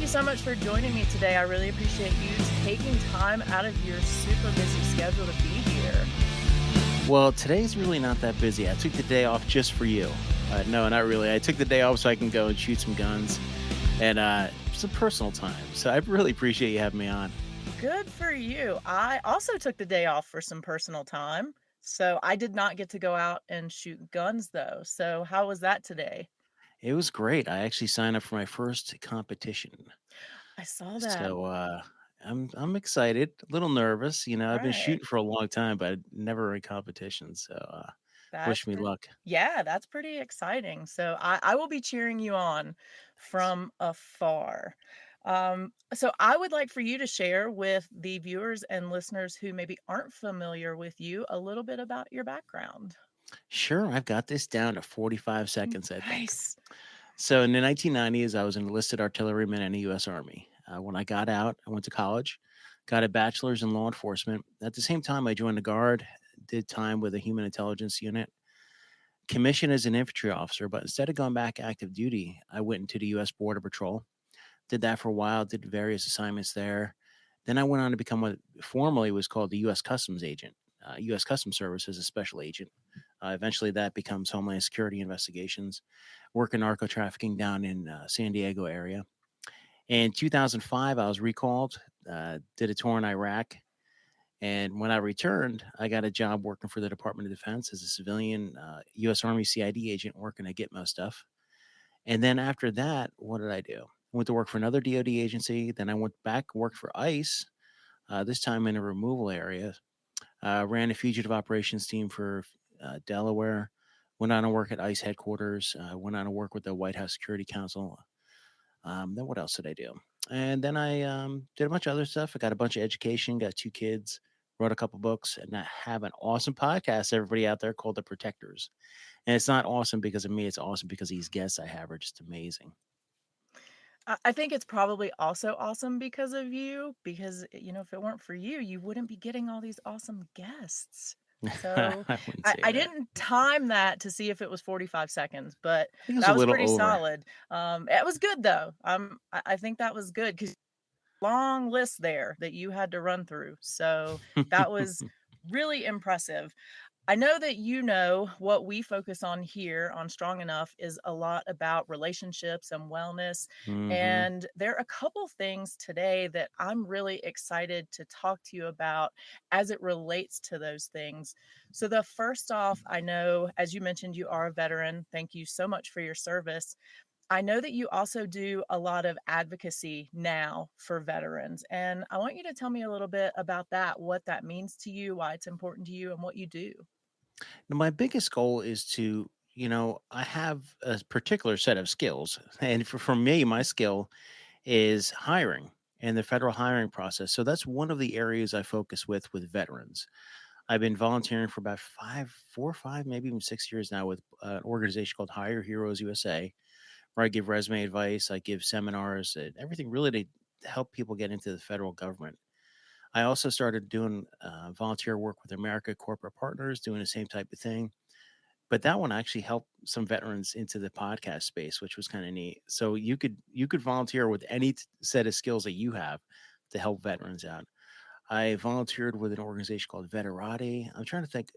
so much for joining me today. I really appreciate you taking time out of your super busy schedule to be here. Well, today's really not that busy. I took the day off just for you. No, not really. I took the day off so I can go and shoot some guns and some personal time. So I really appreciate you having me on. Good for you. I also took the day off for some personal time. So I did not get to go out and shoot guns though. So how was that today? It was great. I actually signed up for my first competition. I saw that. So I'm excited, a little nervous. I've been Right. shooting for a long time, but never in competition. So That's wish me pretty, luck. yeah, that's pretty exciting. So I will be cheering you on Thanks. from afar. So I would like for you to share with the viewers and listeners who maybe aren't familiar with you a little bit about your background. Sure, I've got this down to 45 seconds, I think. Nice. So in the 1990s, I was an enlisted artilleryman in the U.S. Army. When I got out, I went to college, got a bachelor's in law enforcement. At the same time, I joined the Guard, did time with a human intelligence unit, commissioned as an infantry officer. But instead of going back active duty, I went into the U.S. Border Patrol, did that for a while, did various assignments there. Then I went on to become what formerly was called the U.S. Customs agent, U.S. Customs Service as a special agent. Eventually, that becomes Homeland Security investigations, working narco trafficking down in San Diego area. In 2005, I was recalled, did a tour in Iraq, and when I returned, I got a job working for the Department of Defense as a civilian U.S. Army CID agent working at Gitmo stuff. And then after that, what did I do? I went to work for another DoD agency. Then I went back, worked for ICE, this time in a removal area. Ran a fugitive operations team for Delaware. Went on to work at ICE headquarters. Went on to work with the White House Security Council. Then what else did I do? And then I did a bunch of other stuff. I got a bunch of education, got two kids, wrote a couple books, and I have an awesome podcast, everybody out there, called The Protectors. And it's not awesome because of me. It's awesome because these guests I have are just amazing. I think it's probably also awesome because of you, because, if it weren't for you, you wouldn't be getting all these awesome guests. So I wouldn't I, say I that. didn't time that to see if it was 45 seconds, but I think it was a that was little pretty over. solid. It was good though. I think that was good because long list there that you had to run through. So that was really impressive. I know that what we focus on here on Strong Enough is a lot about relationships and wellness. Hmm. And there are a couple things today that I'm really excited to talk to you about as it relates to those things. So, the first off, I know, as you mentioned, you are a veteran. Thank you so much for your service. I know that you also do a lot of advocacy now for veterans. And I want you to tell me a little bit about that, what that means to you, why it's important to you, and what you do. Now, my biggest goal is to, I have a particular set of skills. And for me, my skill is hiring and the federal hiring process. So that's one of the areas I focus with veterans. I've been volunteering for about 4 or 5, maybe even 6 years now with an organization called Hire Heroes USA, where I give resume advice, I give seminars, and everything really to help people get into the federal government. I also started doing volunteer work with America Corporate Partners, doing the same type of thing. But that one actually helped some veterans into the podcast space, which was kind of neat. So you could volunteer with any set of skills that you have to help veterans out. I volunteered with an organization called Veterati. I'm trying to think,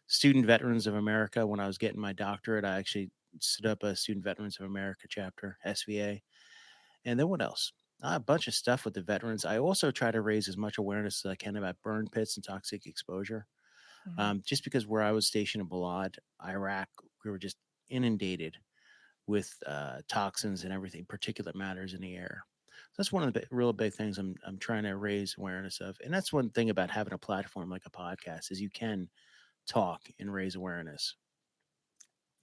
Student Veterans of America. When I was getting my doctorate, I actually stood up a Student Veterans of America chapter, SVA. And then what else? A bunch of stuff with the veterans. I also try to raise as much awareness as I can about burn pits and toxic exposure. Mhm. Just because where I was stationed in Balad, Iraq, we were just inundated with toxins and everything, particulate matters in the air. So that's one of the real big things I'm trying to raise awareness of, and that's one thing about having a platform like a podcast is you can talk and raise awareness.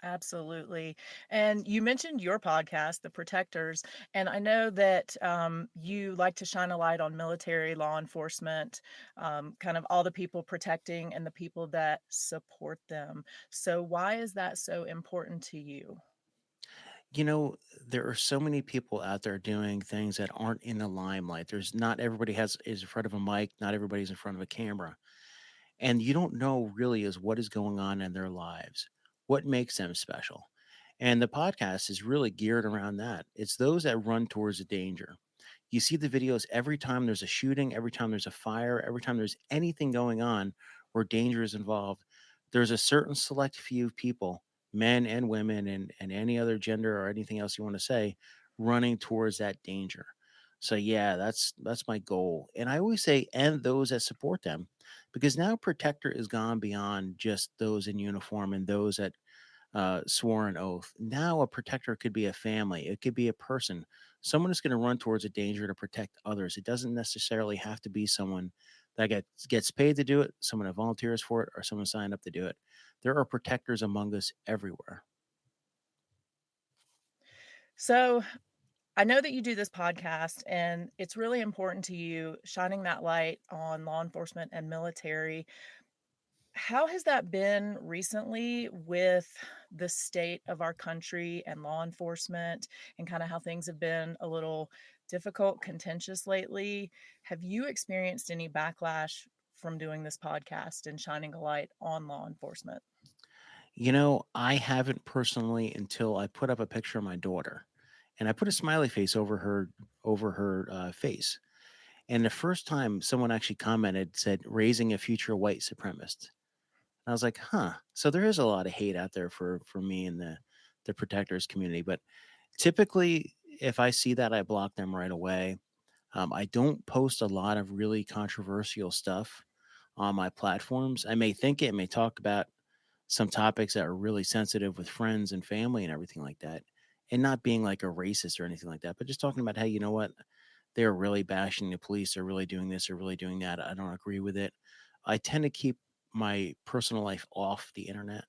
Absolutely. And you mentioned your podcast, The Protectors, and I know that you like to shine a light on military law enforcement, kind of all the people protecting and the people that support them. So, why is that so important to you? You know, there are so many people out there doing things that aren't in the limelight. There's not everybody has is in front of a mic, not everybody's in front of a camera. And you don't know really is what is going on in their lives, what makes them special. And the podcast is really geared around that. It's those that run towards the danger. You see the videos every time there's a shooting, every time there's a fire, every time there's anything going on where danger is involved. There's a certain select few people, men and women, and any other gender or anything else you want to say, running towards that danger. So yeah, that's my goal. And I always say, and those that support them, because now Protector is gone beyond just those in uniform and those that swore an oath. Now, a protector could be a family, it could be a person, someone is going to run towards a danger to protect others. It doesn't necessarily have to be someone that gets paid to do it, someone that volunteers for it, or someone signed up to do it. There are protectors among us everywhere. So, I know that you do this podcast and it's really important to you shining that light on law enforcement and military. How has that been recently with the state of our country and law enforcement and kind of how things have been a little difficult, contentious lately? Have you experienced any backlash from doing this podcast and shining a light on law enforcement? I haven't personally until I put up a picture of my daughter, and I put a smiley face over her face. And the first time someone actually commented said raising a future white supremacist. I was like, "Huh." So there is a lot of hate out there for me in the protectors community, but typically, if I see that, I block them right away. I don't post a lot of really controversial stuff on my platforms. I may think it, may talk about some topics that are really sensitive with friends and family and everything like that, and not being like a racist or anything like that, but just talking about, hey, you know what? They're really bashing the police. They're really doing this. They're really doing that. I don't agree with it. I tend to keep my personal life off the internet.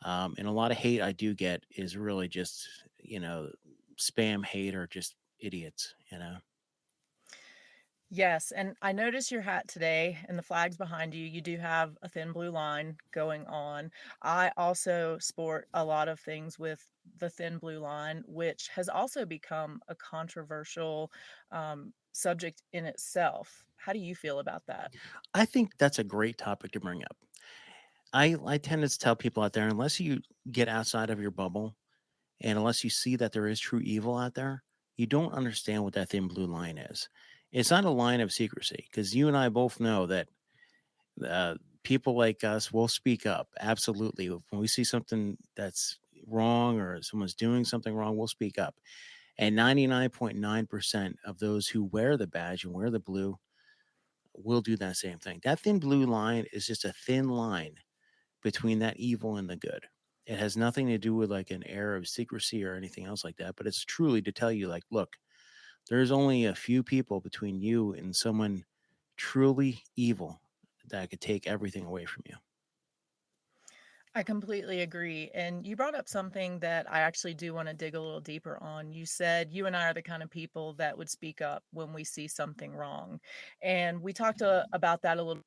And a lot of hate I do get is really just, spam hate or just idiots. Yes, and I noticed your hat today and the flags behind you. You do have a thin blue line going on. I also sport a lot of things with the thin blue line, which has also become a controversial subject in itself. How do you feel about that? I think that's a great topic to bring up. I tend to tell people out there, unless you get outside of your bubble and unless you see that there is true evil out there, you don't understand what that thin blue line is. It's not a line of secrecy because you and I both know that people like us will speak up. Absolutely. When we see something that's wrong or someone's doing something wrong, we'll speak up. And 99.9% of those who wear the badge and wear the blue will do that same thing. That thin blue line is just a thin line between that evil and the good. It has nothing to do with like an air of secrecy or anything else like that, but it's truly to tell you, like, look, there's only a few people between you and someone truly evil that could take everything away from you. I completely agree. And you brought up something that I actually do want to dig a little deeper on. You said you and I are the kind of people that would speak up when we see something wrong. And we talked about that a little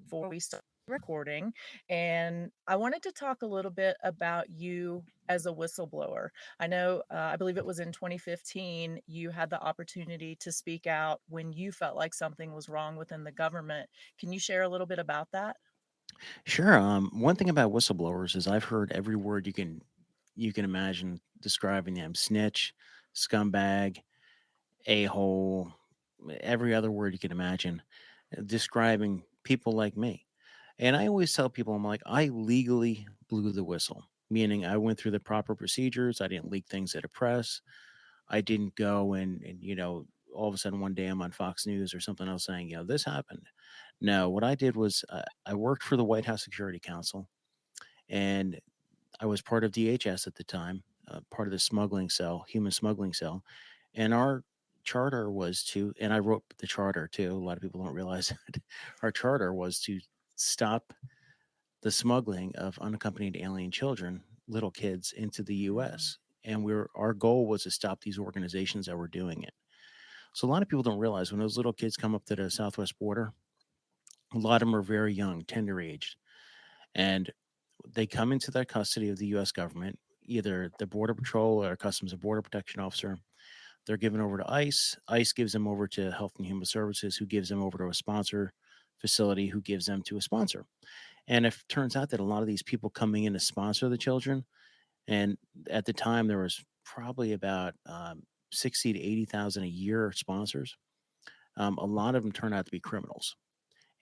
before we started recording. And I wanted to talk a little bit about you as a whistleblower. I know, I believe it was in 2015, you had the opportunity to speak out when you felt like something was wrong within the government. Can you share a little bit about that? Sure. One thing about whistleblowers is I've heard every word you can imagine describing them: snitch, scumbag, a hole, every other word you can imagine, describing people like me. And I always tell people, I'm like, I legally blew the whistle, meaning I went through the proper procedures. I didn't leak things at a press. I didn't go and all of a sudden one day I'm on Fox News or something else saying, this happened. No, what I did was I worked for the White House Security Council and I was part of DHS at the time, part of the smuggling cell, human smuggling cell. And our charter was to, and I wrote the charter too. A lot of people don't realize that our charter was to stop the smuggling of unaccompanied alien children, little kids, into the Mm. US. And our goal was to stop these organizations that were doing it. So a lot of people don't realize when those little kids come up to the southwest border, a lot of them are very young, tender aged, and they come into the custody of the US government, either the Border Patrol or Customs and Border Protection Officer. They're given over to ICE. ICE gives them over to Health and Human Services, who gives them over to a sponsor facility, who gives them to a sponsor. And if it turns out that a lot of these people coming in to sponsor the children, And at the time, there was probably about 60 to 80,000 a year sponsors. A lot of them turned out to be criminals,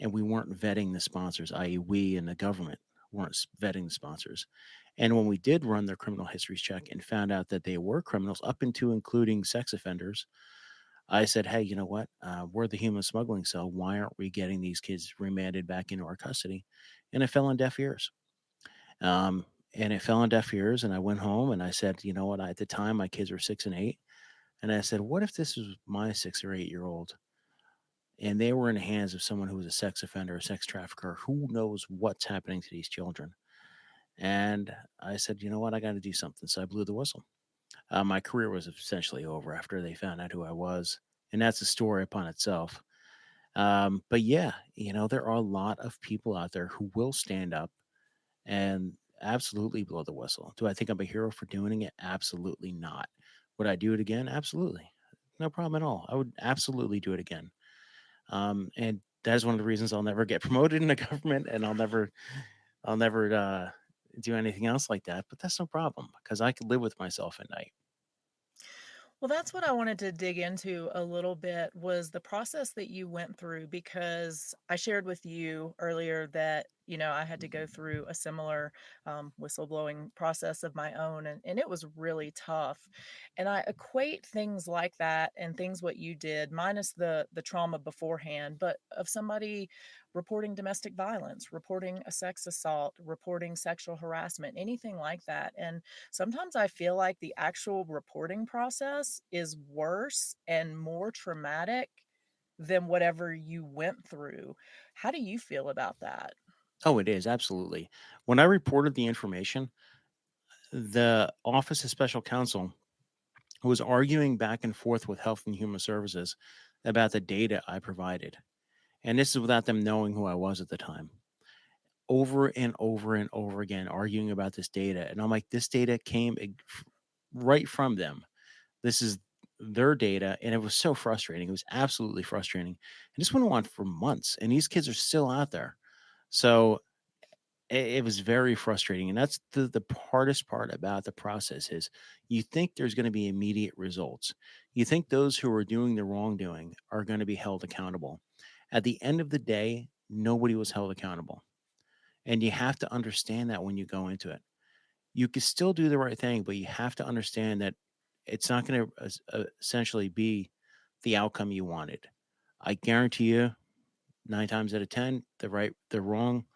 and we weren't vetting the sponsors, i.e., we and the government weren't vetting the sponsors. And when we did run their criminal histories check and found out that they were criminals, up into including sex offenders, I said, "Hey, you know what? We're the human smuggling cell. Why aren't we getting these kids remanded back into our custody?" And it fell on deaf ears. Um, and it fell on deaf ears. And I went home and I said, "You know what? At the time, my kids were 6 and 8, and I said, what if this was my 6 or 8 year old, and they were in the hands of someone who was a sex offender, a sex trafficker? Who knows what's happening to these children?" And I said, "You know what? I got to do something." So I blew the whistle. My career was essentially over after they found out who I was, and that's a story upon itself. But yeah, there are a lot of people out there who will stand up and absolutely blow the whistle. Do I think I'm a hero for doing it? Absolutely not. Would I do it again? Absolutely. No problem at all. I would absolutely do it again. And that is one of the reasons I'll never get promoted in the government, and I'll never do anything else like that. But that's no problem because I could live with myself at night. Well, that's what I wanted to dig into a little bit was the process that you went through because I shared with you earlier that, I had to go through a similar whistleblowing process of my own, and it was really tough. And I equate things like that and things what you did, minus the trauma beforehand, but of somebody reporting domestic violence, reporting a sex assault, reporting sexual harassment, anything like that. And sometimes I feel like the actual reporting process is worse and more traumatic than whatever you went through. How do you feel about that? Oh, it is absolutely. When I reported the information, the Office of Special Counsel was arguing back and forth with Health and Human Services about the data I provided. And this is without them knowing who I was at the time. Over and over and over again, arguing about this data. And I'm like, this data came right from them. This is their data. And it was so frustrating. It was absolutely frustrating. And this went on for months. And these kids are still out there. So it was very frustrating, and that's the hardest part about the process is you think there's going to be immediate results. You think those who are doing the wrongdoing are going to be held accountable. At the end of the day, nobody was held accountable, and you have to understand that when you go into it. You can still do the right thing, but you have to understand that it's not going to essentially be the outcome you wanted. I guarantee you, 9 times out of 10, the wrong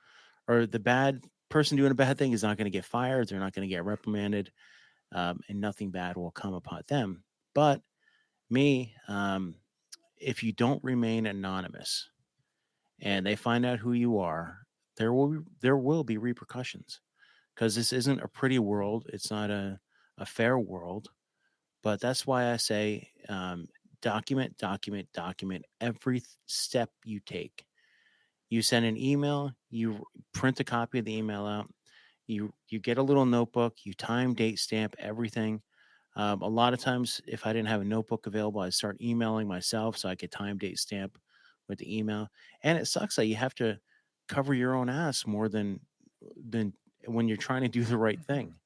or the bad person doing a bad thing is not going to get fired. They're not going to get reprimanded, and nothing bad will come upon them. But me, if you don't remain anonymous and they find out who you are, there will be repercussions because this isn't a pretty world. It's not a fair world. But that's why I say document, document, document every step you take. You send an email, you print a copy of the email out. You get a little notebook, you time, date, stamp everything. A lot of times, if I didn't have a notebook available, I start emailing myself so I could time, date, stamp with the email. And it sucks that you have to cover your own ass more than when you're trying to do the right Mhm. thing.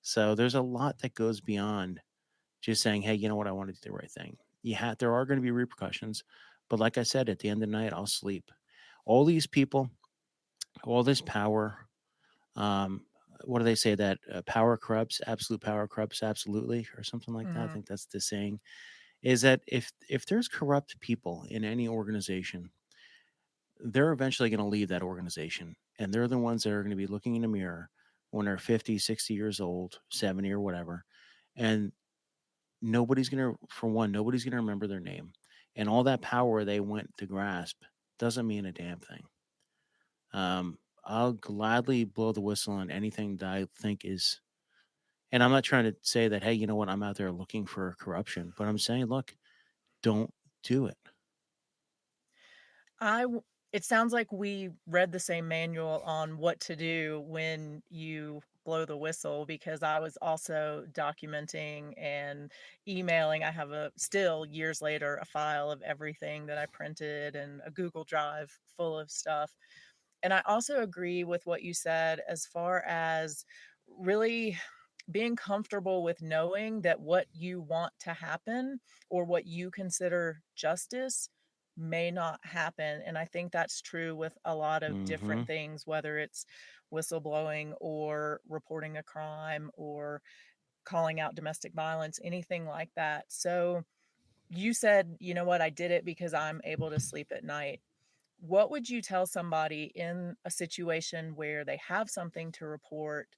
So there's a lot that goes beyond just saying, "Hey, you know what? I want to do the right thing." There are going to be repercussions, but like I said, at the end of the night, I'll sleep. All these people, all this power, um, what do they say that power corrupts? Absolute power corrupts absolutely, or something like that. I Mhm. think that's the saying. Is that if there's corrupt people in any organization, they're eventually going to leave that organization, and they're the ones that are going to be looking in the mirror when they're 50, 60 years old, 70 or whatever, and nobody's going to, for one, nobody's going to remember their name, and all that power they went to grasp doesn't mean a damn thing. I'll gladly blow the whistle on anything that I think is, and I'm not trying to say that, hey, you know what, I'm out there looking for corruption, but I'm saying, look, don't do it. I w It sounds like we read the same manual on what to do when you blow the whistle because I was also documenting and emailing. I have a still years later a file of everything that I printed and a Google Drive full of stuff. And I also agree with what you said as far as really being comfortable with knowing that what you want to happen or what you consider justice may not happen. And I think that's true with a lot of different Mhm. things, whether it's whistleblowing or reporting a crime or calling out domestic violence, anything like that. So you said, you know what, I did it because I'm able to sleep at night. What would you tell somebody in a situation where they have something to report,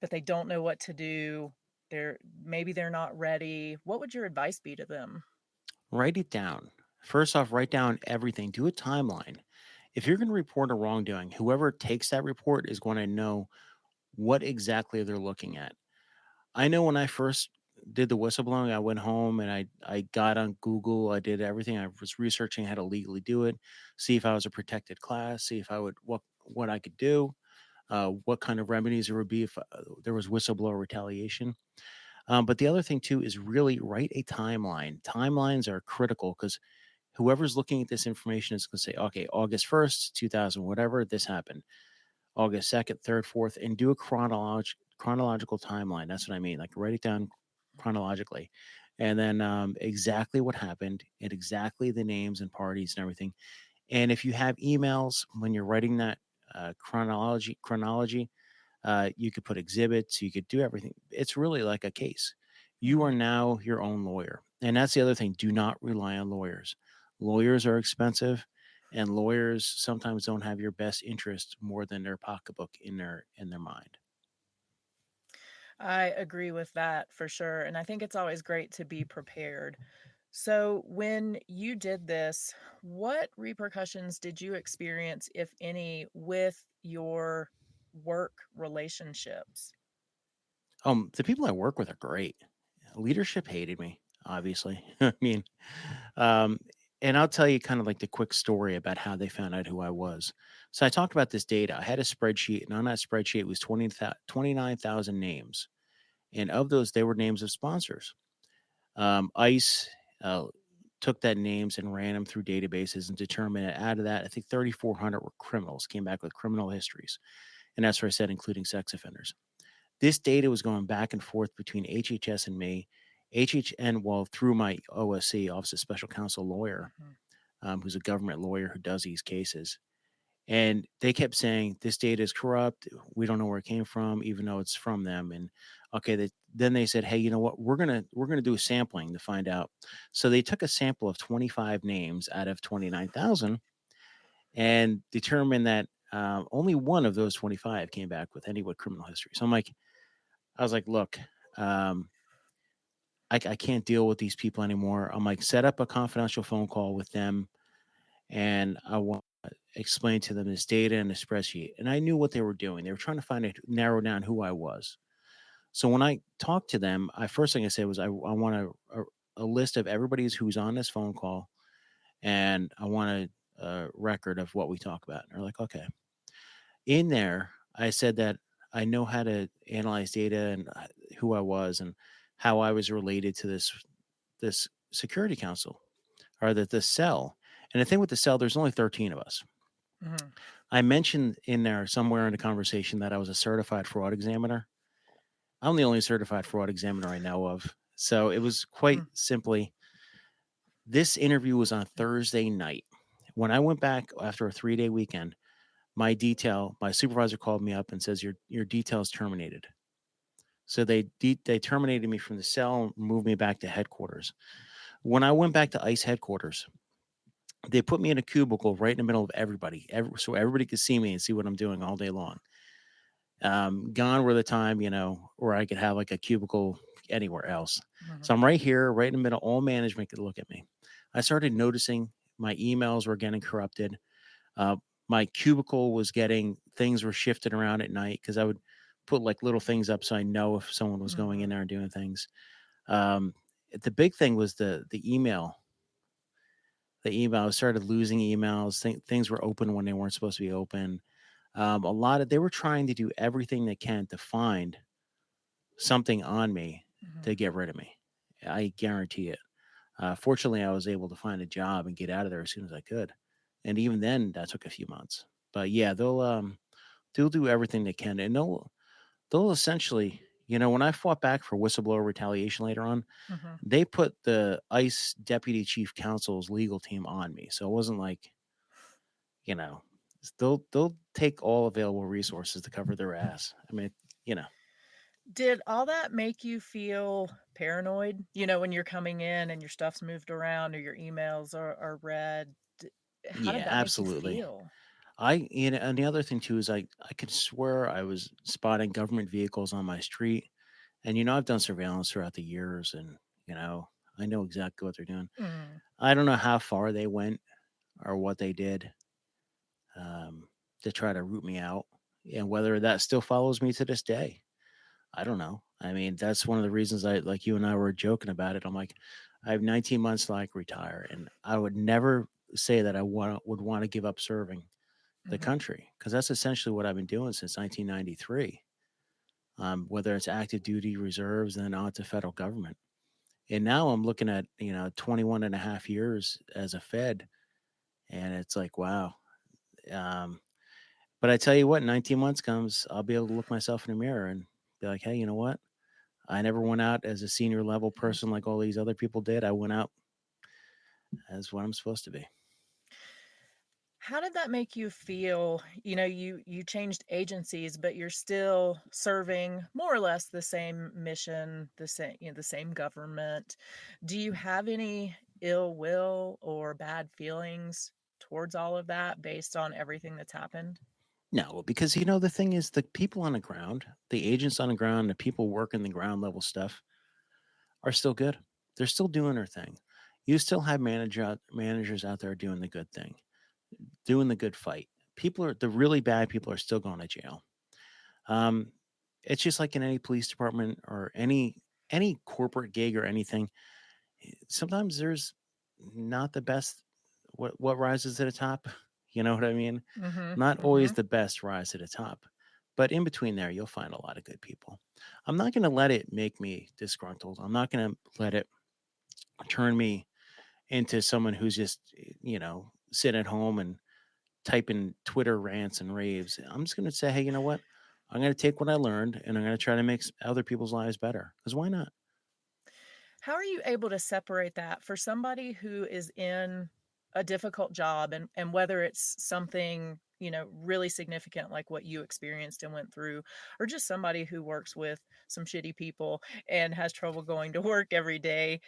but they don't know what to do? They're not ready. What would your advice be to them? Write it down. First off, write down everything. Do a timeline. If you're going to report a wrongdoing, whoever takes that report is going to know what exactly they're looking at. I know when I first did the whistleblowing, I went home and I got on Google. I did everything. I was researching how to legally do it, see if I was a protected class, see if I would what I could do, what kind of remedies there would be if there was whistleblower retaliation. But the other thing too is really write a timeline. Timelines are critical because whoever's looking at this information is going to say, okay, August 1st, 2000, whatever, this happened. August 2nd, 3rd, 4th, and do a chronological timeline. That's what I mean. Like write it down chronologically. And then exactly what happened and exactly the names and parties and everything. And if you have emails when you're writing that chronology, you could put exhibits, you could do everything. It's really like a case. You are Mhm. now your own lawyer. And that's the other thing. Do not rely on lawyers. Lawyers are expensive and lawyers sometimes don't have your best interest more than their pocketbook in their mind. I agree with that for sure. And I think it's always great to be prepared. So, when you did this, what repercussions did you experience, if any, with your work relationships? The people I work with are great. Leadership hated me, obviously. I mean, um, and I'll tell you kind of like the quick story about how they found out who I was. So I talked about this data. I had a spreadsheet, and on that spreadsheet was 29,000 names. And of those, they were names of sponsors. ICE uh, took that names and ran them through databases and determined that out of that, I think 3,400 were criminals, came back with criminal histories. And that's where I said, including sex offenders. This data was going back and forth between HHS and me. HHN, well, through my OSC, Office of Special Counsel lawyer, Mhm. who's a government lawyer who does these cases. And they kept saying this data is corrupt. We don't know where it came from, even though it's from them. And okay, then they said, hey, you know what? We're gonna do a sampling to find out. So they took a sample of 25 names out of 29,000 and determined that only one of those 25 came back with any what criminal history. So I was like, look, um, I can't deal with these people anymore. I'm like, set up a confidential phone call with them, and I want to explain to them this data and the spreadsheet. And I knew what they were doing. They were trying to narrow down who I was. So when I talked to them, I first thing I said was, I want a list of everybody's who's on this phone call, and I want a record of what we talk about. And they're like, okay. In there, I said that I know how to analyze data and who I was and how I was related to this security council or the cell. And the thing with the cell, there's only 13 of us. Mhm. I mentioned in there somewhere in the conversation that I was a certified fraud examiner. I'm the only certified fraud examiner I know of. So it was quite Mhm. simply this interview was on Thursday night. When I went back after a 3-day weekend, my supervisor called me up and says your detail is terminated. So they terminated me from the cell and moved me back to headquarters. When I went back to ICE headquarters, they put me in a cubicle right in the middle of everybody, so everybody could see me and see what I'm doing all day long. Gone were the time, where I could have like a cubicle anywhere else. So Mhm. I'm right here, right in the middle. All management could look at me. I started noticing my emails were getting corrupted. Uh, my cubicle was getting things were shifted around at night because I would put like little things up so I know if someone was going in Mhm. there and doing things. Um, the big thing was the email. The email, I started losing emails. Things were open when they weren't supposed to be open. They were trying to do everything they can to find something on me to Mhm. get rid of me. I guarantee it. Fortunately, I was able to find a job and get out of there as soon as I could. And even then, that took a few months. But yeah, they'll do everything they can, and they'll essentially When I fought back for whistleblower retaliation later on, Mhm. they put the ICE deputy chief counsel's legal team on me. So it wasn't like, you know, they'll take all available resources to cover their ass. I mean, you know, Did all that make you feel paranoid? When you're coming in and your stuff's moved around or your emails are read, how did yeah, that make you absolutely. feel? And the other thing too is I could swear I was spotting government vehicles on my street. And I've done surveillance throughout the years, and you know, I know exactly what they're doing. Mm, I don't know how far they went or what they did to try to root me out, and whether that still follows me to this day. I don't know. I mean, that's one of the reasons I like you and I were joking about it. I'm like, I have 19 months till I can retire, and I would never say that would want to give up serving the mhm, country because that's essentially what I've been doing since 1993. Whether it's active duty reserves and then on to federal government. And now I'm looking at, 21 and a half years as a Fed. And it's like, wow. Um, but I tell you what, 19 months comes, I'll be able to look myself in the mirror and be like, hey, you know what? I never went out as a senior level mhm. person like all these other people did. I went out as what I'm supposed to be. How did that make you feel? You changed agencies, but you're still serving more or less the same mission, the same government. Do you have any ill will or bad feelings towards all of that based on everything that's happened? No, because the thing is, the people on the ground, the agents on the ground, the people working the ground level stuff are still good. They're still doing their thing. You still have managers out there doing the good thing, doing the good fight. The really bad people are still going to jail. Um, it's just like in any police department or any corporate gig or anything. Sometimes there's not the best. What rises to the top? You know what I mean? Mhm, Not always mhm. the best rise to the top, but in between there, you'll find a lot of good people. I'm not going to let it make me disgruntled. I'm not going to let it turn me into someone who's just sitting at home and typing Twitter rants and raves. I'm just going to say, hey, you know what? I'm going to take what I learned and I'm going to try to make other people's lives better. Because why not? How are you able to separate that for somebody who is in a difficult job, and whether it's something, really significant like what you experienced and went through, or just somebody who works with some shitty people and has trouble going to work every day,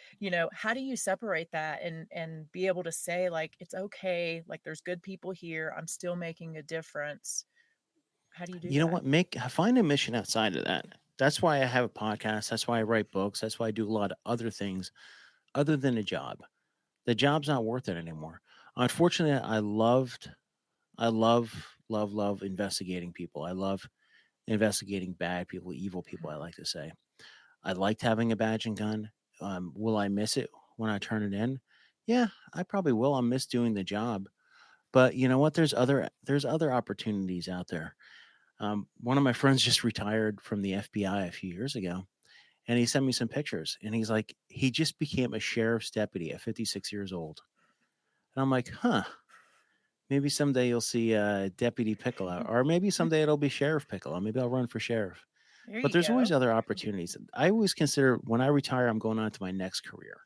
how do you separate that and be able to say like it's okay, like there's good people here, I'm still making a difference. How do you do You know that? what? Find a mission outside of that. That's why I have a podcast. That's why I write books. That's why I do a lot of other things other than a job. The job's not worth it anymore. Unfortunately, I love investigating people. I love investigating bad people, evil people, I like to say. I liked having a badge and gun. Will I miss it when I turn it in? Yeah, I probably will. I'll miss doing the job. But you know what? There's other opportunities out there. One of my friends just retired from the FBI a few years ago, and he sent me some pictures. And he's like, he just became a sheriff's deputy at 56 years old. And I'm like, huh? Maybe someday you'll see Deputy Piccolo, or maybe someday it'll be Sheriff Piccolo. Maybe I'll run for sheriff. There But you there's always go. other opportunities. I always consider when I retire, I'm going on to my next career,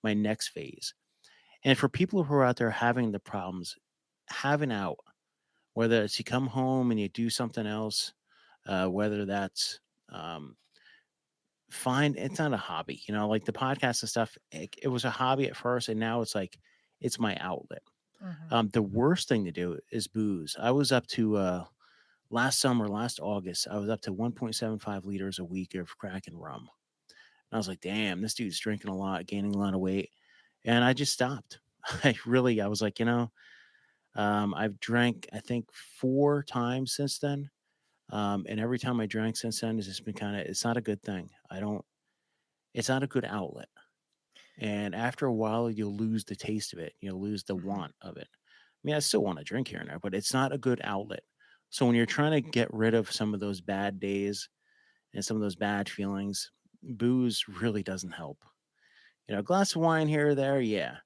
my next phase. And for people who are out there having the problems, having out, whether it's you come home and you do something else, whether that's find it's not a hobby, like the podcast and stuff. It was a hobby at first, and now it's like it's my outlet. Mhm. The worst thing to do is booze. I was up to last August, I was up to 1.75 liters a week of crack and rum. And I was like, damn, this dude's drinking a lot, gaining a lot of weight. And I just stopped. I was like, I've drank, I think, 4 times since then. And every time I drank since then, it's just been it's not a good thing. It's not a good outlet. And after a while, you'll lose the taste of it. You'll lose the Mhm. want of it. I mean, I still want to drink here and there, but it's not a good outlet. So when you're trying to get rid of some of those bad days and some of those bad feelings, booze really doesn't help. A glass of wine here or there, yeah.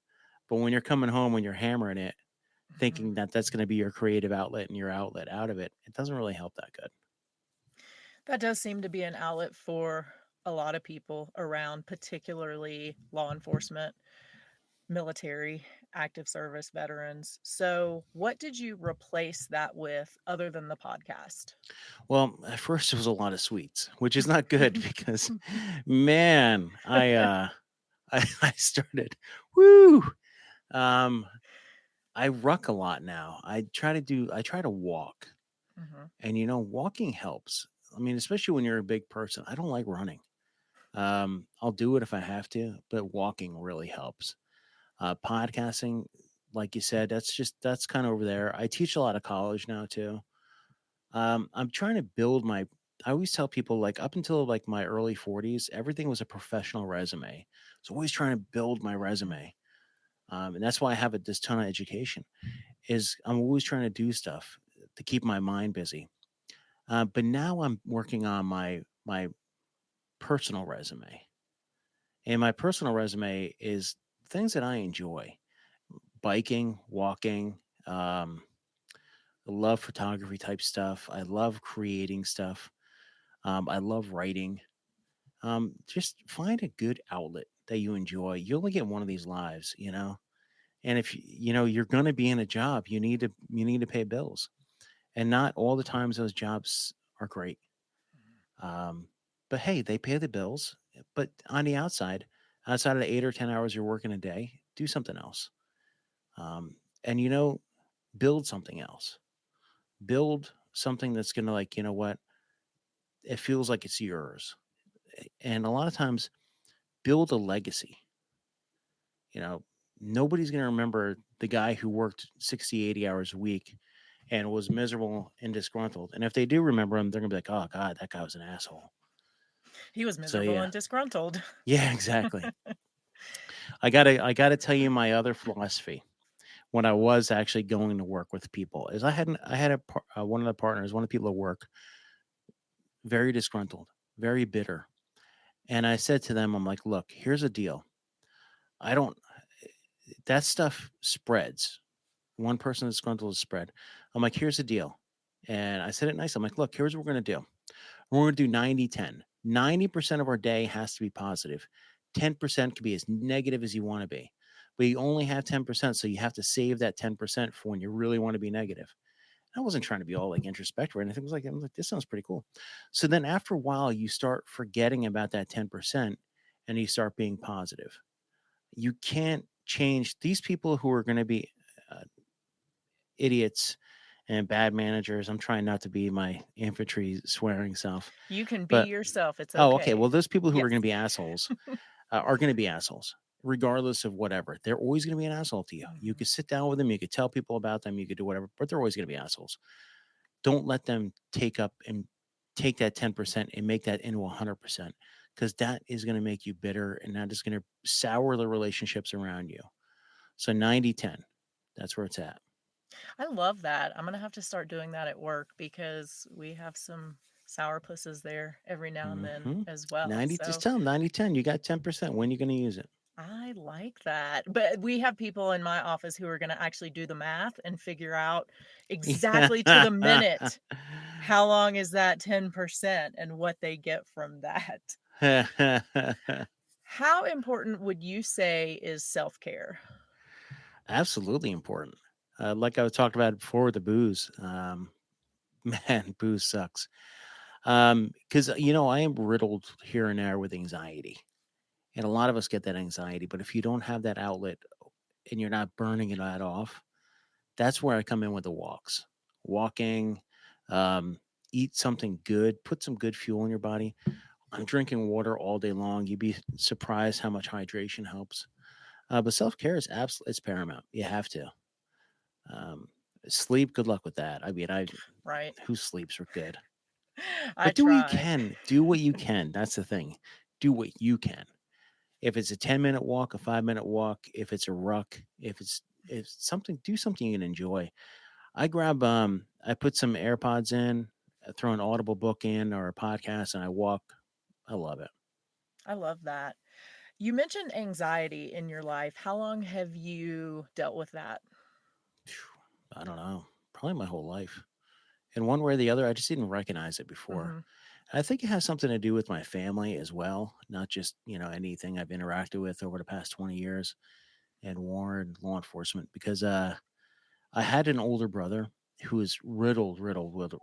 But when you're coming home, when you're hammering it, Mhm. thinking that that's going to be your creative outlet and your outlet out of it, it doesn't really help that good. That does seem to be an outlet for a lot of people around, particularly law enforcement, military, active service veterans. So, what did you replace that with other than the podcast? Well, at first it was a lot of sweets, which is not good because, man, I started, woo. Um, I ruck a lot now. I try to walk, Mhm. and walking helps. I mean, especially when you're a big person. I don't like running. I'll do it if I have to, but walking really helps. Podcasting, like you said, that's kind of over there. I teach a lot of college now too. I'm trying to build my. I always tell people like up until like my early 40s, everything was a professional resume. So always trying to build my Mm. resume, and that's why I have this ton of education. Is I'm always trying to do stuff to keep my mind busy. But now I'm working on my personal resume, and my personal resume is things that I enjoy: biking, walking. I love photography type stuff. I love creating stuff. I love writing. Just find a good outlet that you enjoy. You only get one of these lives. And if you're going to be in a job, you need to pay bills, and not all the times those jobs are great. Um, but hey, they pay the bills. But on the outside of the 8 or 10 hours you're working a day, do something else. And build something else. Build something that's gonna like, you know what, it feels like it's yours. And a lot of times, build a legacy. You know, nobody's gonna remember the guy who worked 60, 80 hours a week and was miserable and disgruntled. And if they do remember him, they're gonna be like, oh God, that guy was an asshole. He was So miserable yeah. and disgruntled. Yeah, exactly. I gotta tell you my other philosophy when I was actually going to work with people is one of the partners, one of the people at work, very disgruntled, very bitter. And I said to them, I'm like, look, here's a deal. I don't, that stuff spreads. One person that's disgruntled is spread. I'm like, here's the deal. And I said it nice. I'm like, look, here's what we're going to do. We're going to do 90-10. 90% of our day has to be positive. 10% can be as negative as you want to be. But you only have 10%. So you have to save that 10% for when you really want to be negative. I wasn't trying to be all like introspective or anything. I was like, this sounds pretty cool. So then after a while, you start forgetting about that 10% and you start being positive. You can't change these people who are going to be uh, idiots and bad managers. I'm trying not to be my infantry swearing self, You can be but yourself, it's oh, okay. okay. Well, those people who are Yes. going to be assholes are going to be assholes, regardless of whatever. They're always going to be an asshole to you. You Mhm. could sit down with them, you could tell people about them, you could do whatever, but they're always going to be assholes. Don't let them take that 10% and make that into 100%, because that is going to make you bitter and that is going to sour the relationships around you. So 90-10, that's where it's at. I love that. I'm gonna have to start doing that at work because we have some sourpusses there every now and then hmm as well. 90, just So tell them 90-10. You got 10%. When are you going to use it? I like that. But we have people in my office who are gonna actually do the math and figure out exactly to the minute how long is that 10% and what they get from that. How important would you say is self-care? Absolutely important. Like I was talking about before with the booze. Man, booze sucks. Because I am riddled here and there with anxiety, and a lot of us get that anxiety. But if you don't have that outlet and you're not burning it out off, that's where I come in with the walks. Walking, um, eat something good, put some good fuel in your body. I'm drinking water all day long. You'd be surprised how much hydration helps. But self care is absolutely, it's paramount. You have to. Um, Sleep. Good luck with that. I mean, I Right. who sleeps are good, I but do what you try. can. Do what you can. That's the thing. Do what you can. If it's a 10-minute walk, a 5-minute walk, if it's a ruck, if something, do something you can enjoy. I put some AirPods in, throw an Audible book in or a podcast, and I walk. I love it. I love that. You mentioned anxiety in your life. How long have you dealt with that? Phew, I don't know, probably my whole life. In one way or the other, I just didn't recognize it before. Mhm. I think it has something to do with my family as well, not just, anything I've interacted with over the past 20 years in war and law enforcement because I had an older brother who was riddled with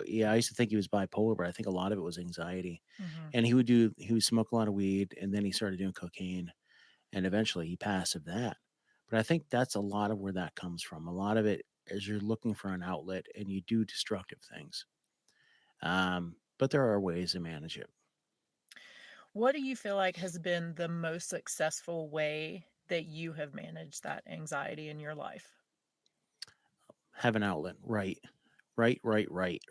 yeah, I used to think he was bipolar, but I think a lot of it was anxiety. Mhm. And he would smoke a lot of weed and then he started doing cocaine and eventually he passed of that. But I think that's a lot of where that comes from. A lot of it is you're looking for an outlet and you do destructive things. But there are ways to manage it. What do you feel like has been the most successful way that you have managed that anxiety in your life? Have an outlet. Right.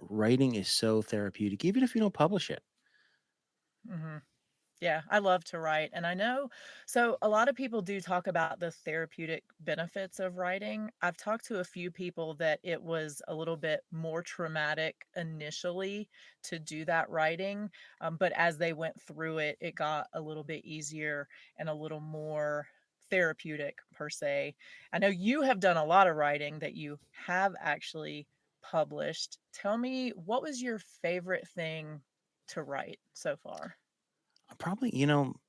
Writing is so therapeutic, even if you don't publish it. Mhm. Yeah, I love to write. And I know, so a lot of people do talk about the therapeutic benefits of writing. I've talked to a few people that it was a little bit more traumatic initially to do that writing. But as they went through it, it got a little bit easier and a little more therapeutic, per se. I know you have done a lot of writing that you have actually published. Tell me, what was your favorite thing to write so far? Probably,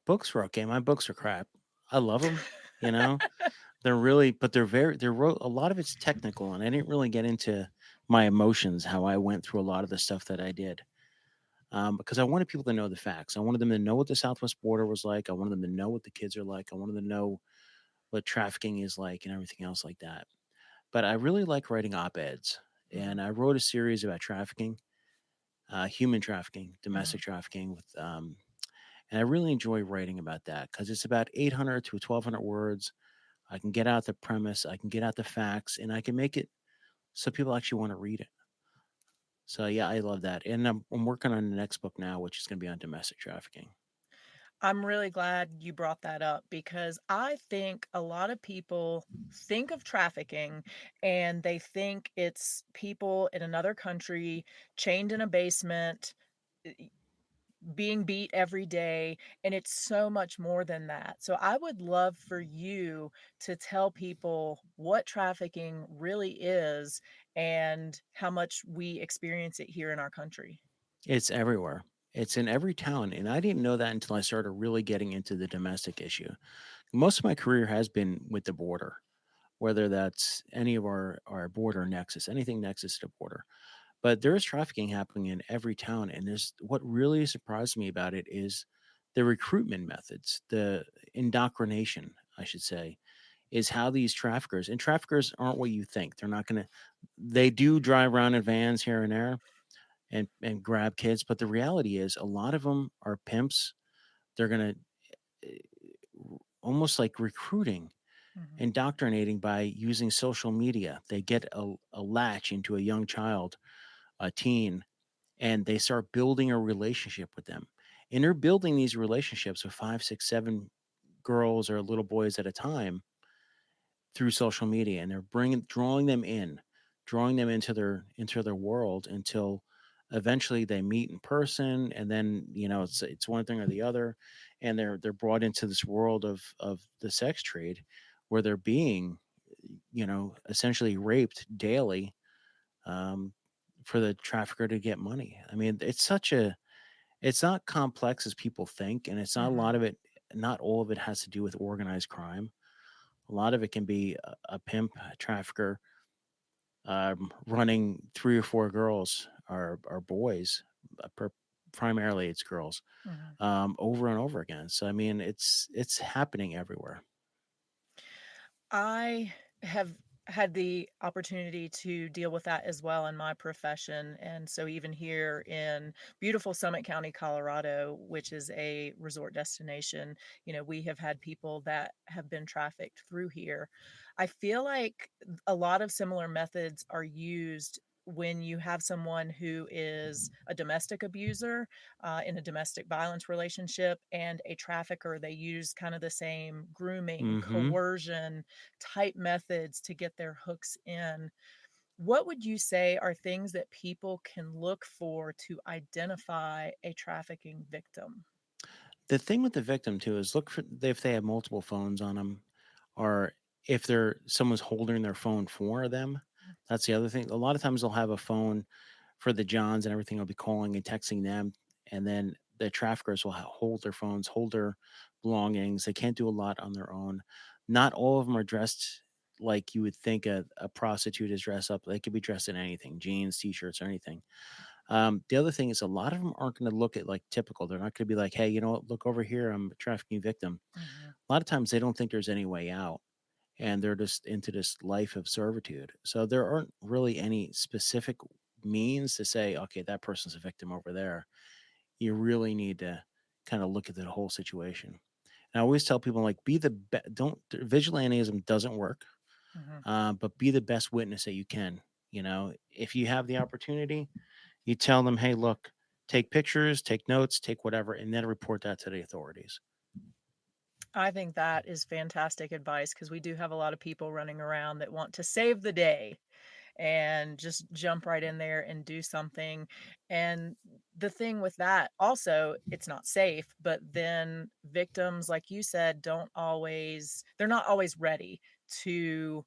books are okay. My books are crap. I love them. You know, they're really, but a lot of it's technical, and I didn't really get into my emotions, how I went through a lot of the stuff that I did. Because I wanted people to know the facts. I wanted them to know what the Southwest border was like. I wanted them to know what the kids are like. I wanted them to know what trafficking is like and everything else like that. But I really like writing op eds. Mhm, And I wrote a series about trafficking, human trafficking, mhm. domestic trafficking and I really enjoy writing about that because it's about 800 to 1,200 words. I can get out the premise, I can get out the facts, and I can make it so people actually want to read it. So yeah, I love that, and I'm working on the next book now, which is going to be on domestic trafficking. I'm really glad you brought that up because I think a lot of people think of trafficking and they think it's people in another country chained in a basement, being beat every day, and it's so much more than that. So I would love for you to tell people what trafficking really is and how much we experience it here in our country. It's everywhere. It's in every town, and I didn't know that until I started really getting into the domestic issue. Most of my career has been with the border, whether that's any of our border nexus, anything nexus to the border. But there is trafficking happening in every town, and there's what really surprised me about it is the recruitment methods, the indoctrination, I should say, is how these traffickers aren't what you think. They're not going to. They do drive around in vans here and there and grab kids, but the reality is a lot of them are pimps. They're going to almost like recruiting, Mhm, indoctrinating by using social media. They get a latch into a young child, a teen, and they start building a relationship with them. And they're building these relationships with five, six, seven girls or little boys at a time through social media, and they're drawing them into their world until eventually they meet in person, and then it's one thing or the other, and they're brought into this world of the sex trade, where they're being essentially raped daily, um, for the trafficker to get money. I mean, it's not complex as people think, and it's not a mhm. lot of it. Not all of it has to do with organized crime. A lot of it can be a pimp, a trafficker, running three or four girls or boys. Primarily, it's girls, Mhm. over and over again. So I mean, it's happening everywhere. I have had the opportunity to deal with that as well in my profession. And so, even here in beautiful Summit County, Colorado, which is a resort destination, we have had people that have been trafficked through here. I feel like a lot of similar methods are used when you have someone who is a domestic abuser in a domestic violence relationship and a trafficker. They use kind of the same grooming, Hmm. coercion type methods to get their hooks in. What would you say are things that people can look for to identify a trafficking victim? The thing with the victim too is look for if they have multiple phones on them, or if they're someone's holding their phone for them. That's the other thing. A lot of times they'll have a phone for the Johns and everything. I'll be calling and texting them, and then the traffickers will hold their phones, hold their belongings. They can't do a lot on their own. Not all of them are dressed like you would think a prostitute is dressed up. They could be dressed in anything, jeans, t-shirts, or anything. The other thing is a lot of them aren't going to look at like typical. They're not going to be like, hey, you know what? Look over here. I'm a trafficking victim. Mhm. A lot of times they don't think there's any way out, and they're just into this life of servitude. So there aren't really any specific means to say, okay, that person's a victim over there. You really need to kind of look at the whole situation. And I always tell people like, don't vigilantism doesn't work, Mhm. but be the best witness that you can. You know, if you have the opportunity, you tell them, hey, look, take pictures, take notes, take whatever, and then report that to the authorities. I think that is fantastic advice because we do have a lot of people running around that want to save the day and just jump right in there and do something. And the thing with that also, it's not safe, but then victims, like you said, they're not always ready to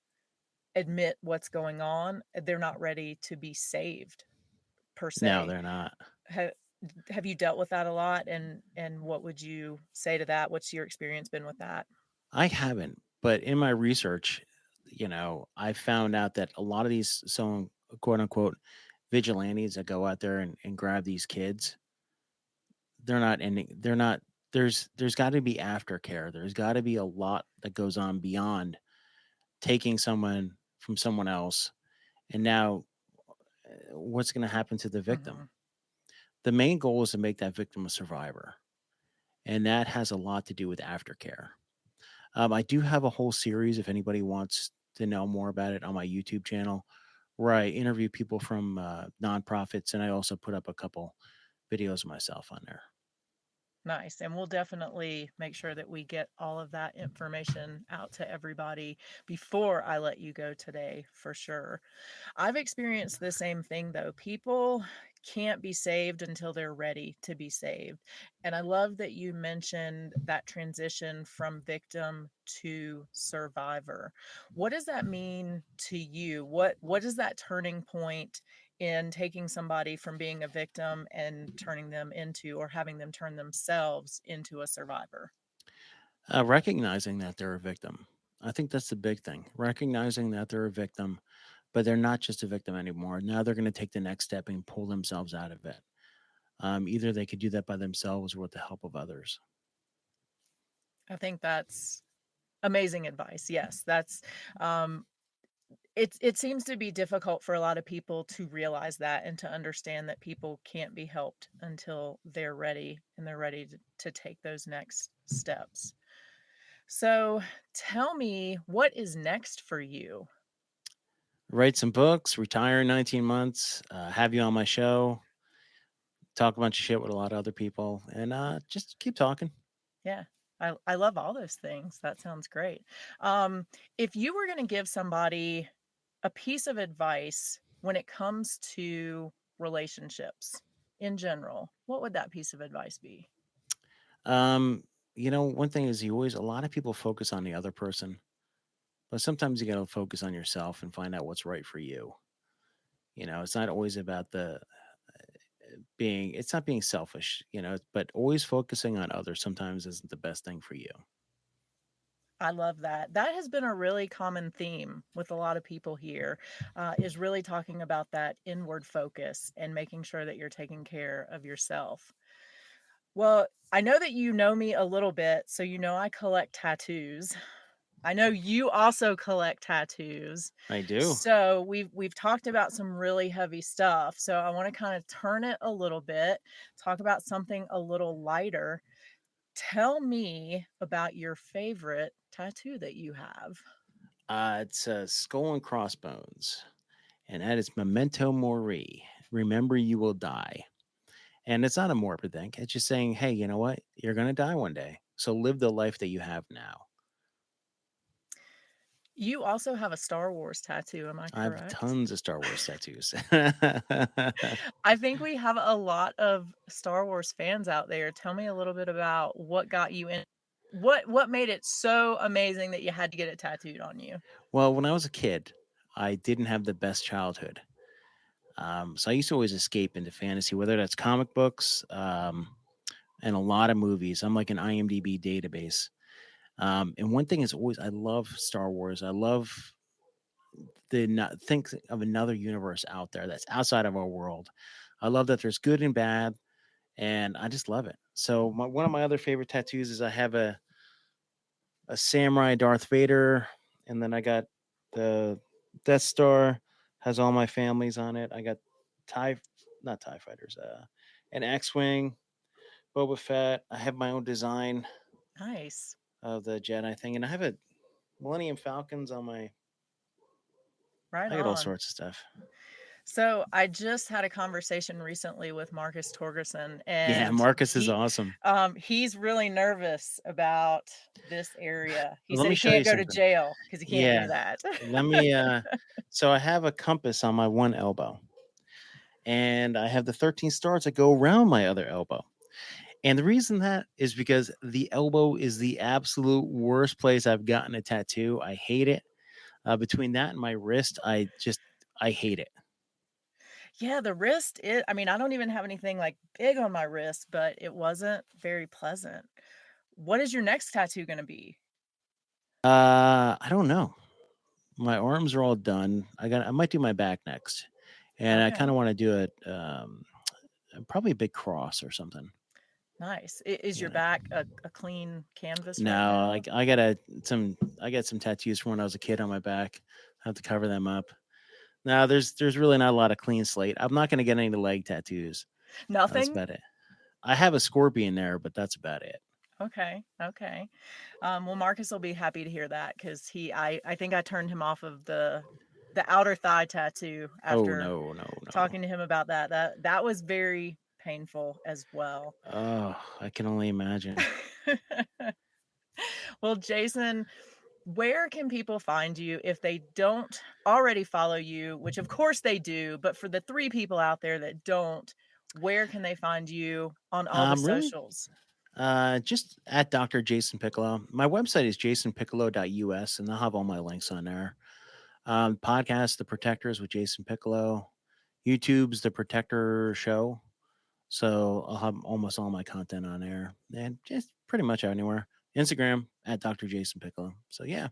admit what's going on. They're not ready to be saved per No, se. they're not. Ha- have you dealt with that a lot? And what would you say to that? What's your experience been with that? I haven't, but in my research, I found out that a lot of these so quote unquote vigilantes that go out there and grab these kids, they're not there's got to be aftercare. There's got to be a lot that goes on beyond taking someone from someone else. And now what's going to happen to the victim? Mhm. The main goal is to make that victim a survivor. And that has a lot to do with aftercare. I do have a whole series if anybody wants to know more about it on my YouTube channel, where I interview people from nonprofits, and I also put up a couple videos of myself on there. Nice. And we'll definitely make sure that we get all of that information out to everybody before I let you go today, for sure. I've experienced the same thing though. People can't be saved until they're ready to be saved. And I love that you mentioned that transition from victim to survivor. What does that mean to you? What is that turning point in taking somebody from being a victim and turning them into or having them turn themselves into a survivor? Recognizing that they're a victim. I think that's the big thing. Recognizing that they're a victim, but they're not just a victim anymore. Now they're going to take the next step and pull themselves out of it. Either they could do that by themselves or with the help of others. I think that's amazing advice. Yes, that's um it seems to be difficult for a lot of people to realize that and to understand that people can't be helped until they're ready and they're ready to take those next steps. So, tell me what is next for you? Write some books, retire in 19 months, have you on my show, talk a bunch of shit with a lot of other people, and just keep talking. Yeah. I love all those things. That sounds great. Um, if you were going to give somebody a piece of advice when it comes to relationships in general, what would that piece of advice be? Um, one thing is a lot of people focus on the other person, but sometimes you got to focus on yourself and find out what's right for you. It's not always about it's not being selfish, but always focusing on others sometimes isn't the best thing for you. I love that. That has been a really common theme with a lot of people here, is really talking about that inward focus and making sure that you're taking care of yourself. Well, I know that you know me a little bit, so you know I collect tattoos. I know you also collect tattoos. I do. So we've talked about some really heavy stuff. So I want to kind of turn it a little bit, talk about something a little lighter. Tell me about your favorite tattoo that you have. It's a skull and crossbones, and that is memento mori. Remember, you will die. And it's not a morbid thing. It's just saying, hey, you know what? You're going to die one day. So live the life that you have now. You also have a Star Wars tattoo, am I I have correct? tons of Star Wars tattoos. I think we have a lot of Star Wars fans out there. Tell me a little bit about what got you in what made it so amazing that you had to get it tattooed on you? Well, when I was a kid, I didn't have the best childhood. So I used to always escape into fantasy, whether that's comic books and a lot of movies. I'm like an IMDb database. And one thing is always, I love Star Wars. I love think of another universe out there that's outside of our world. I love that there's good and bad, and I just love it. So one of my other favorite tattoos is I have a samurai Darth Vader, and then I got the Death Star has all my families on it. I got Tie, not Tie Fighters, an X-wing, Boba Fett. I have my own design Nice. of the Jedi thing, and I have a Millennium Falcons on my. Right I got all on. sorts of stuff. So I just had a conversation recently with Marcus Torgerson, Yeah, and Marcus is awesome. he's really nervous about this area. He Let said me he show you can't go to something. jail because he can't do Yeah, that. let me. So I have a compass on my one elbow, and I have the 13 stars that go around my other elbow. And the reason that is because the elbow is the absolute worst place I've gotten a tattoo. I hate it. Between that and my wrist, I hate it. Yeah, the wrist, I mean, I don't even have anything like big on my wrist, but it wasn't very pleasant. What is your next tattoo going to be? I don't know. My arms are all done. I might do my back next, and I kind Okay, of want to do it. Probably a big cross or something. nice. Is You your know. back a clean canvas right No, now? like I got some tattoos from when I was a kid on my back. I have to cover them up. No, there's really not a lot of clean slate. I'm not gonna get any leg tattoos. That's Nothing? about it. I have a scorpion there, but that's about it. Okay, okay. Well, Marcus will be happy to hear that because I think I turned him off of the outer thigh tattoo Oh after no, no, no. talking to him about that. That was very painful as well. Oh, I can only imagine. Well, Jason, where can people find you if they don't already follow you, which of course they do, but for the 3 people out there that don't, where can they find you on all the Really? socials? Just at Dr. Jason Piccolo. My website is jasonpiccolo.us, and I'll have all my links on there. Podcast, The Protectors with Jason Piccolo. YouTube's The Protector Show. So I'll have almost all my content on there, and just pretty much anywhere. Instagram at Dr. Jason Piccolo. So yeah.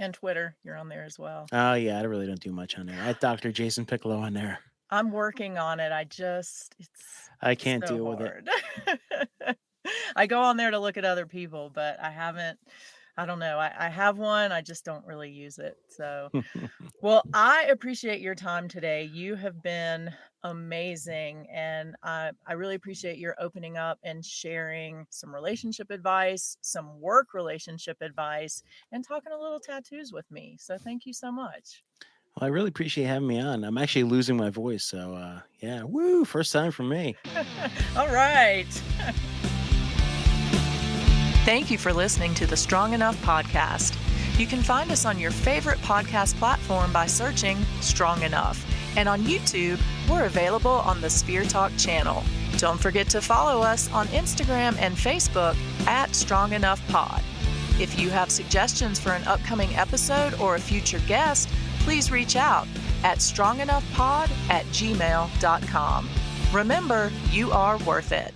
And Twitter, you're on there as well. Oh yeah, I really don't do much on there. At Dr. Jason Piccolo on there. I'm working on it. It's I can't so deal with it. hard. I go on there to look at other people, but I don't know. I have one, I just don't really use it. So, well, I appreciate your time today. You have been amazing, and I really appreciate your opening up and sharing some relationship advice, some work relationship advice, and talking a little tattoos with me. So, thank you so much. Well, I really appreciate having me on. I'm actually losing my voice, so yeah, woo, first time for me. All right. Thank you for listening to the Strong Enough podcast. You can find us on your favorite podcast platform by searching Strong Enough. And on YouTube, we're available on the Spear Talk channel. Don't forget to follow us on Instagram and Facebook at Strong Enough Pod. If you have suggestions for an upcoming episode or a future guest, please reach out at strongenoughpod@gmail.com. Remember, you are worth it.